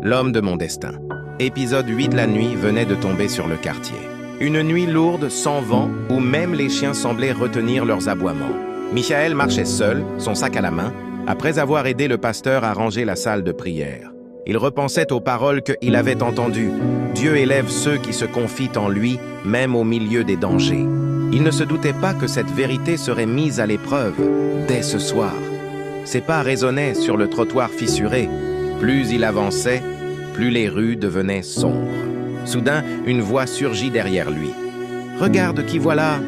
L'homme de mon destin. Épisode 8 de la nuit venait de tomber sur le quartier. Une nuit lourde, sans vent, où même les chiens semblaient retenir leurs aboiements. Michael marchait seul, son sac à la main, après avoir aidé le pasteur à ranger la salle de prière. Il repensait aux paroles qu'il avait entendues. Dieu élève ceux qui se confient en lui, même au milieu des dangers. Il ne se doutait pas que cette vérité serait mise à l'épreuve, dès ce soir. Ses pas résonnaient sur le trottoir fissuré. Plus il avançait, plus les rues devenaient sombres. Soudain, une voix surgit derrière lui. « Regarde qui voilà,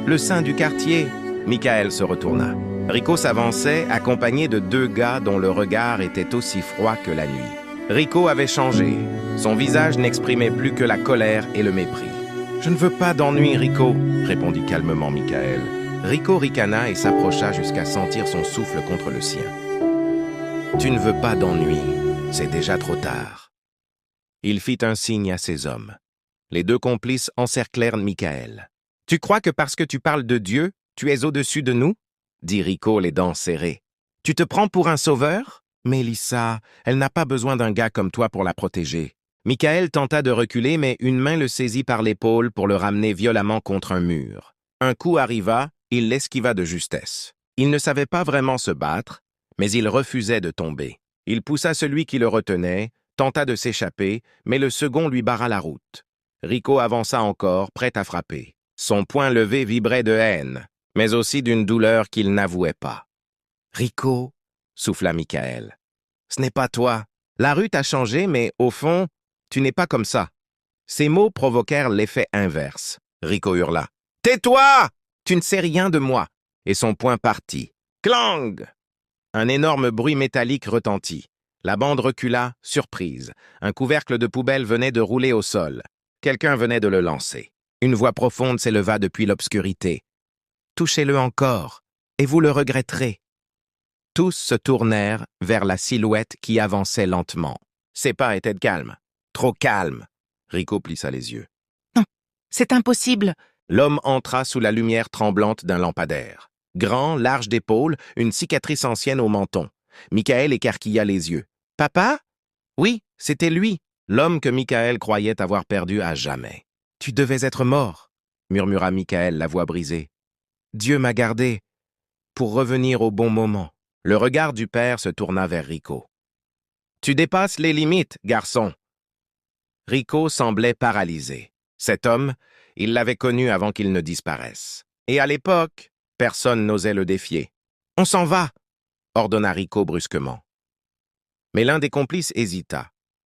le saint du quartier !» Michael se retourna. Rico s'avançait, accompagné de deux gars dont le regard était aussi froid que la nuit. Rico avait changé. Son visage n'exprimait plus que la colère et le mépris. « Je ne veux pas d'ennui, Rico !» répondit calmement Michael. Rico ricana et s'approcha jusqu'à sentir son souffle contre le sien. « Tu ne veux pas d'ennui, c'est déjà trop tard. » Il fit un signe à ses hommes. Les deux complices encerclèrent Michael. « Tu crois que parce que tu parles de Dieu, tu es au-dessus de nous ?» dit Rico, les dents serrées. « Tu te prends pour un sauveur ?» Mélissa, elle n'a pas besoin d'un gars comme toi pour la protéger. Michael tenta de reculer, mais une main le saisit par l'épaule pour le ramener violemment contre un mur. Un coup arriva, il l'esquiva de justesse. Il ne savait pas vraiment se battre, mais il refusait de tomber. Il poussa celui qui le retenait, tenta de s'échapper, mais le second lui barra la route. Rico avança encore, prêt à frapper. Son poing levé vibrait de haine, mais aussi d'une douleur qu'il n'avouait pas. « Rico !» souffla Michael. « Ce n'est pas toi. La rue t'a changé, mais au fond, tu n'es pas comme ça. » Ces mots provoquèrent l'effet inverse. Rico hurla. « Tais-toi! Tu ne sais rien de moi !» Et son poing partit. Clang! Un énorme bruit métallique retentit. La bande recula, surprise. Un couvercle de poubelle venait de rouler au sol. Quelqu'un venait de le lancer. Une voix profonde s'éleva depuis l'obscurité. « Touchez-le encore, et vous le regretterez. » Tous se tournèrent vers la silhouette qui avançait lentement. Ses pas étaient calmes. Trop calmes. Rico plissa les yeux. « Non, c'est impossible !» L'homme entra sous la lumière tremblante d'un lampadaire. Grand, large d'épaules, une cicatrice ancienne au menton. Michael écarquilla les yeux. « Papa ?» Oui, c'était lui, l'homme que Michael croyait avoir perdu à jamais. « Tu devais être mort !» murmura Michael, la voix brisée. « Dieu m'a gardé pour revenir au bon moment. » Le regard du père se tourna vers Rico. « Tu dépasses les limites, garçon !» Rico semblait paralysé. Cet homme, il l'avait connu avant qu'il ne disparaisse. Et à l'époque, personne n'osait le défier. « On s'en va !» ordonna Rico brusquement. Mais l'un des complices hésita.